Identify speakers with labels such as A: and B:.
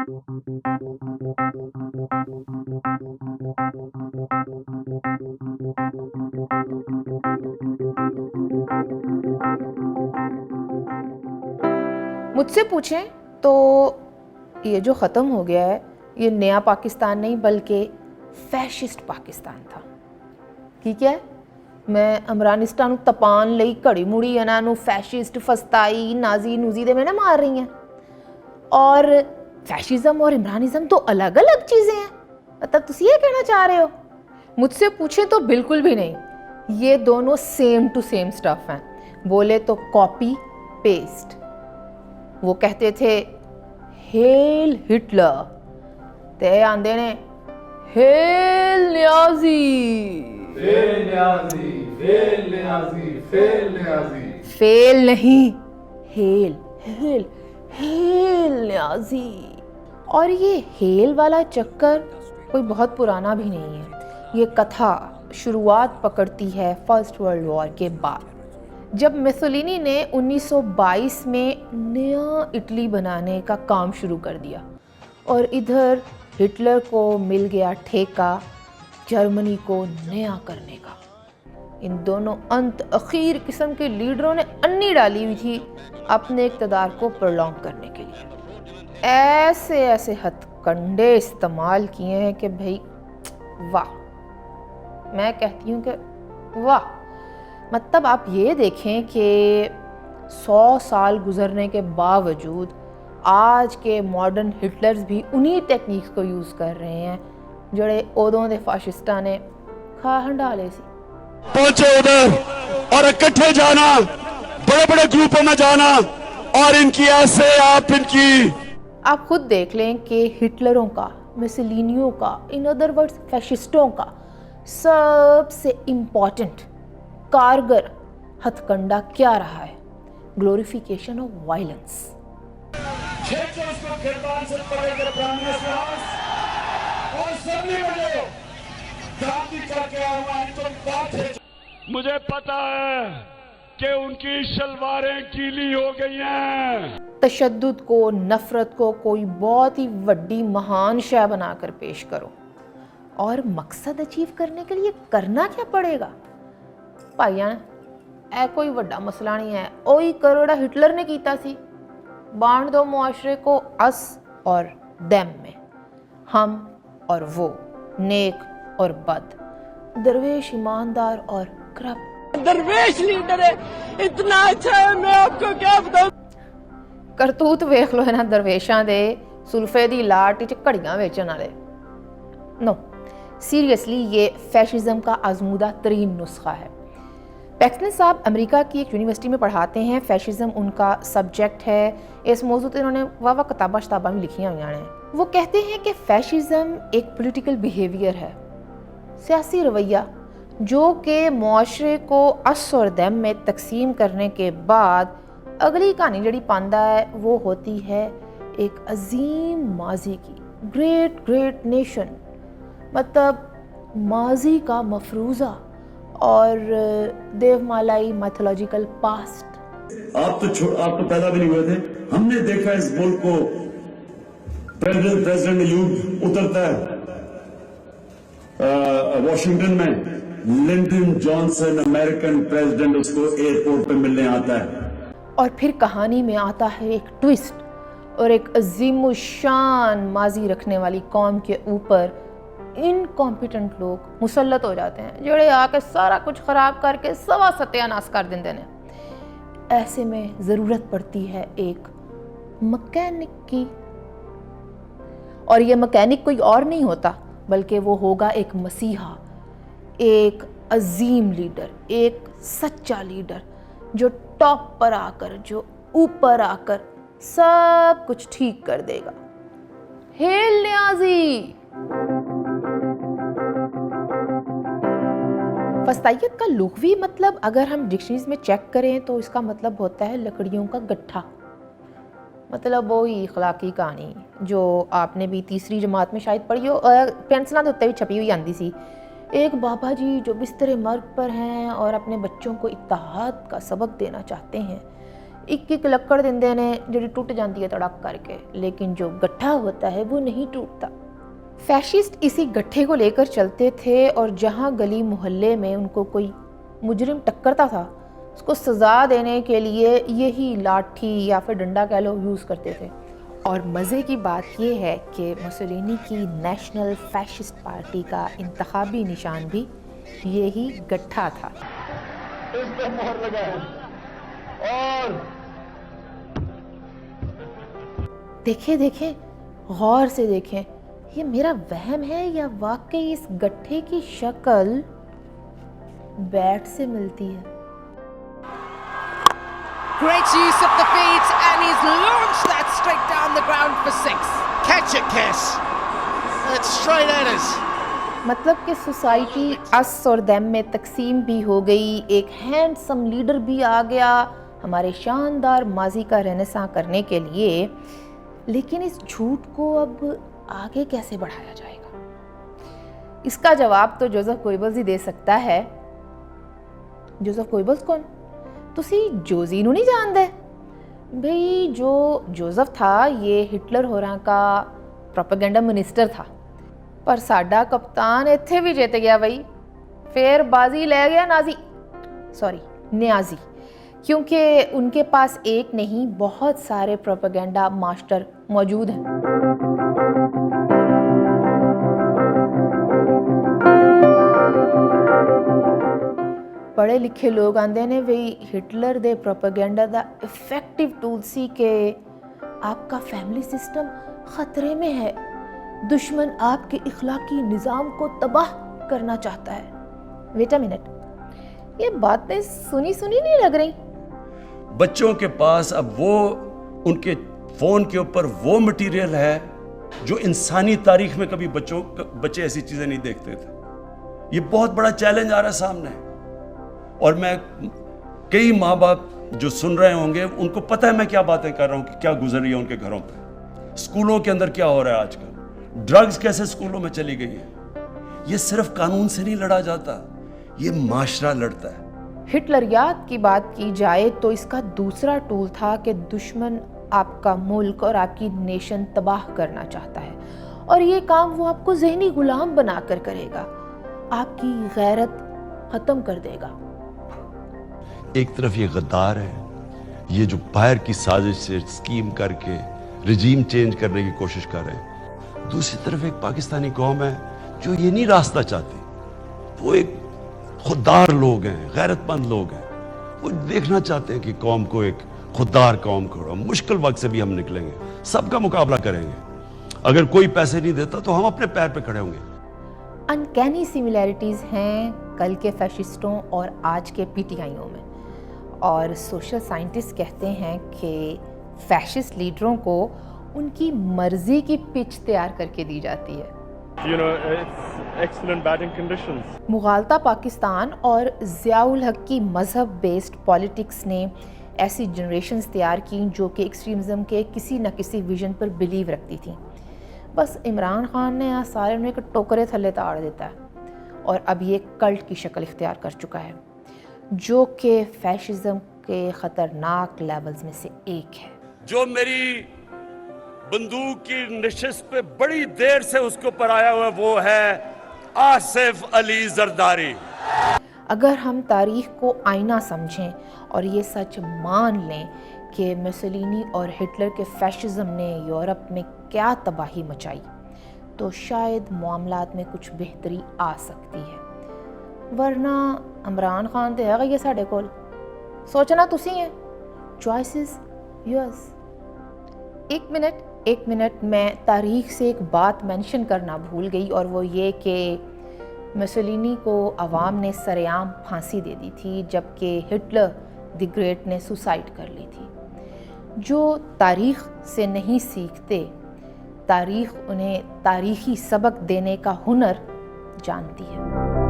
A: مجھ سے پوچھیں تو یہ جو ختم ہو گیا ہے یہ نیا پاکستان نہیں بلکہ فیشسٹ پاکستان تھا. ٹھیک ہے, میں عمرانستان تپان لئی کڑی مڑی انہاں نو فیشسٹ فسطائی نازی نوزی دے میں نہ مار رہی ہیں. اور فیشزم اور عمرانزم تو الگ الگ چیزیں ہیں, مطلب تسی یہ کہنا چاہ رہے ہو؟ مجھ سے پوچھیں تو بالکل بھی نہیں, یہ دونوں سیم ٹو سیم سٹف ہیں. بولے تو کاپی پیسٹ. وہ کہتے تھے ہیل ہٹلر, تے آندے نے ہیل نیازی.
B: فیل نیازی فیل نیازی فیل نیازی.
A: فیل نہیں, ہیل ہیل ہیل نیازی. اور یہ ہیل والا چکر کوئی بہت پرانا بھی نہیں ہے. یہ کتھا شروعات پکڑتی ہے فرسٹ ورلڈ وار کے بعد, جب میسولینی نے 1922 میں نیا اٹلی بنانے کا کام شروع کر دیا اور ادھر ہٹلر کو مل گیا ٹھیکہ جرمنی کو نیا کرنے کا. ان دونوں انت اخیر قسم کے لیڈروں نے انی ڈالی ہوئی تھی اپنے اقتدار کو پرولونگ کرنے کے لیے. ایسے ایسے ہتھ کنڈے استعمال کیے ہیں کہ بھائی واہ, میں کہتی ہوں کہ واہ. مطلب آپ یہ دیکھیں کہ 100 سال گزرنے کے باوجود آج کے ماڈرن ہٹلرز بھی انہی ٹیکنیکس کو یوز کر رہے ہیں جڑے ادوں دے فاشسٹاں نے کھا ہنڈالے سی.
C: پہنچے ادھر اور اکٹھے جانا, بڑے بڑے گروپوں میں جانا, اور ان کی ایسے
A: آپ خود دیکھ لیں کہ ہٹلروں کا, میسولینیوں کا, ان ادر ورڈز فیشسٹوں کا سب سے امپورٹنٹ کارگر ہتھ کنڈا کیا رہا ہے؟ Glorification of violence.
C: مجھے پتا ہے کہ ان کی شلواریں گیلی ہو گئی ہیں.
A: تشدد کو, نفرت کو کوئی بہت ہی وڈی مہان شے بنا کر پیش کرو, اور مقصد اچیو کرنے کے لیے کرنا کیا پڑے گا؟ بھائیان, اے کوئی وڈا مسئلہ نہیں ہے, اوہی کروڑا ہٹلر نے کیتا سی. بانٹ دو معاشرے کو اس اور دم میں, ہم اور وہ, نیک اور بد, درویش ایماندار اور کرپٹ.
D: درویش لیڈر ہے, اتنا اچھا ہے, میں آپ کو کیا بتاؤں.
A: کرتوت ویکھ لو انہاں درویشاں دے, سلفے دی لاٹ وچ کڑیاں ویچن والے. نو سیریسلی یہ فیشزم کا آزمودہ ترین نسخہ ہے. پیکسٹن صاحب امریکہ کی ایک یونیورسٹی میں پڑھاتے ہیں, فیشزم ان کا سبجیکٹ ہے. اس موضوع پہ انہوں نے واہ کتاباں بھی لکھی ہوئی ہیں. وہ کہتے ہیں کہ فیشزم ایک پولیٹیکل بیہیویئر ہے, سیاسی رویہ, جو کہ معاشرے کو اس اور دم میں تقسیم کرنے کے بعد اگلی کہانی جڑی پاندا ہے وہ ہوتی ہے ایک عظیم ماضی کی, گریٹ نیشن, مطلب ماضی کا مفروضہ اور دیو مالائی میتھولوجیکل پاسٹ.
C: آپ تو پیدا بھی نہیں ہوئے تھے. ہم نے دیکھا اس ملک کو پریزیڈنٹ ایوب اترتا ہے واشنگٹن میں, لنڈن جانسن امریکن پریزیڈنٹ اس کو ایئرپورٹ پہ ملنے آتا ہے,
A: اور پھر کہانی میں آتا ہے ایک ٹویسٹ, اور ایک عظیم الشان ماضی رکھنے والی قوم کے اوپر انکمپیٹنٹ لوگ مسلط ہو جاتے ہیں جڑے آ کے سارا کچھ خراب کر کے سوا ستیاناس کر دیندے ہیں. ایسے میں ضرورت پڑتی ہے ایک مکینک کی, اور یہ مکینک کوئی اور نہیں ہوتا بلکہ وہ ہوگا ایک مسیحا, ایک عظیم لیڈر, ایک سچا لیڈر جو ٹاپ پر آ کر, جو اوپر آ کر سب کچھ ٹھیک کر دے گا. ہیل نیازی. فسطائیت کا لغوی مطلب اگر ہم ڈکشنریز میں چیک کریں تو اس کا مطلب ہوتا ہے لکڑیوں کا گٹھا. مطلب وہی اخلاقی کہانی جو آپ نے بھی تیسری جماعت میں شاید پڑھی ہو, پینسلاں دے اوتے بھی چھپی ہوئی آندی سی. ایک بابا جی جو بستر مرگ پر ہیں اور اپنے بچوں کو اتحاد کا سبق دینا چاہتے ہیں एक लक्कड़ दिंदे ने जिहड़ी टुट जाती है तड़क करके, लेकिन जो गट्ठा होता है वो नहीं टूटता। फैशिस्ट इसी गट्ठे को लेकर चलते थे और जहाँ गली मोहल्ले में उनको कोई मुजरिम टक्करता था उसको सज़ा देने के लिए यही लाठी या फिर डंडा कह लो यूज़ करते थे। और मज़े की बात ये है कि मुसोलिनी की नेशनल फैशिस्ट पार्टी का इंतखाबी निशान भी यही गट्ठा था।
B: इस पे मोहर लगाए और
A: देखें देखें, गौर से देखें, ये मेरा वहम है या वाकई इस गट्ठे की शक्ल बैट से मिलती है।
D: Great use of the feet, and he's launched that straight down the ground for 6.
E: Catch it, Kes. That's straight at us.
A: मतलब कि सोसाइटी अस और देम में तकसीम भी हो गई, एक हैंडसम लीडर भी आ गया हमारे शानदार माजी का रेनेसां करने के लिए। लेकिन इस झूठ को अब आगे कैसे बढ़ाया जाएगा? इसका जवाब तो जोसेफ गोइबल्स ही दे सकता है। जोसेफ गोइबल्स कौन? तुसी जोजी नू नहीं जानदे? भाई जो जोसेफ था ये हिटलर होरां का प्रोपेगेंडा मिनिस्टर था, पर साडा कप्तान इत्थे भी जित गया बई, फिर बाजी ले गया न्याजी, क्योंकि उनके पास एक नहीं बहुत सारे प्रोपेगेंडा मास्टर मौजूद हैं। पढ़े लिखे लोग आंदे ने बई हिटलर दे प्रोपेगेंडा दा इफेक्टिव टूल सी के आपका फैमिली सिस्टम खतरे में है, दुश्मन आपके इखलाकी निज़ाम को तबाह करना चाहता है। वेट अ मिनट, ये बातें सुनी नहीं लग रही?
C: बच्चों के पास अब वो उनके फोन के ऊपर वो मटेरियल है जो इंसानी तारीख में कभी बच्चे ऐसी चीजें नहीं देखते थे। ये बहुत बड़ा चैलेंज आ रहा है सामने, और मैं कई माँ बाप जो सुन रहे होंगे उनको पता है मैं क्या बातें कर रहा हूँ कि क्या गुजर रही है उनके घरों पे। स्कूलों के अंदर क्या हो रहा है आजकल, ड्रग्स कैसे स्कूलों में चली गई है। ये सिर्फ कानून से नहीं लड़ा जाता, ये माशरा लड़ता है।
A: हिटलरियात की बात की जाए तो इसका दूसरा टूल था कि दुश्मन आपका मुल्क और आपकी नेशन तबाह करना चाहता है, और ये काम वो आपको ज़हनी गुलाम बनाकर करेगा, आपकी गैरत ख़त्म कर देगा।
F: एक तरफ ये गद्दार है, ये जो बाहर की साजिश से स्कीम करके रिजीम चेंज करने की कोशिश कर रहे हैं। दूसरी तरफ एक पाकिस्तानी कौम है जो ये नहीं रास्ता चाहती, वो एक खुददार लोग हैं, गैरतमंद लोग हैं, वो देखना चाहते हैं कि कौम को एक खुददार कौम को। मुश्किल वक्त से भी हम निकलेंगे, सबका मुकाबला करेंगे। अगर कोई पैसे नहीं देता तो हम अपने पैर पे खड़े होंगे।
A: अनकैनी सिमिलैरिटीज़ हैं कल के फैशिस्टों और आज के पीटीआईओं में, और सोशल साइंटिस्ट कहते हैं कि फैशिस्ट लीडरों को उनकी मर्जी की पिच तैयार करके दी जाती है।
G: it's excellent batting conditions.
A: मुगालता Pakistan और ज़ियाउल हक की मज़हब बेस्ड पॉलिटिक्स ने ऐसी जनरेशन्स तैयार की जो कि एक्सट्रीमिज़म के किसी न किसी विजन पर बिलीव रखती थी। बस इमरान खान ने यहाँ सारे में एक टोकरे थल्ले ताड़ देता है, और अब ये कल्ट की शक्ल इख्तियार कर चुका है, जो कि फैशिज़म के ख़तरनाक लेवल्स में से एक है।
C: जो मेरी बंदूक की नशिस्त पे बड़ी देर से उसके ऊपर आया हुआ वो है आसिफ अली जरदारी।
A: अगर हम तारीख़ को आईना समझें और ये सच मान लें कि मुसोलिनी और हिटलर के फैशिज़म ने यूरोप में क्या तबाही मचाई, तो शायद मामलात में कुछ बेहतरी आ सकती है। वरना इमरान खान तो है ये साढ़े कोल, सोचना तुसी है, चॉइस इज़ योर्स। एक मिनट मैं तारीख से एक बात मेंशन करना भूल गई, और वो ये कि मुसोलिनी को अवाम ने सरेआम फांसी दे दी थी, जबकि हिटलर द ग्रेट ने सुसाइड कर ली थी। जो तारीख़ से नहीं सीखते, तारीख़ उन्हें तारीख़ी सबक देने का हुनर जानती है।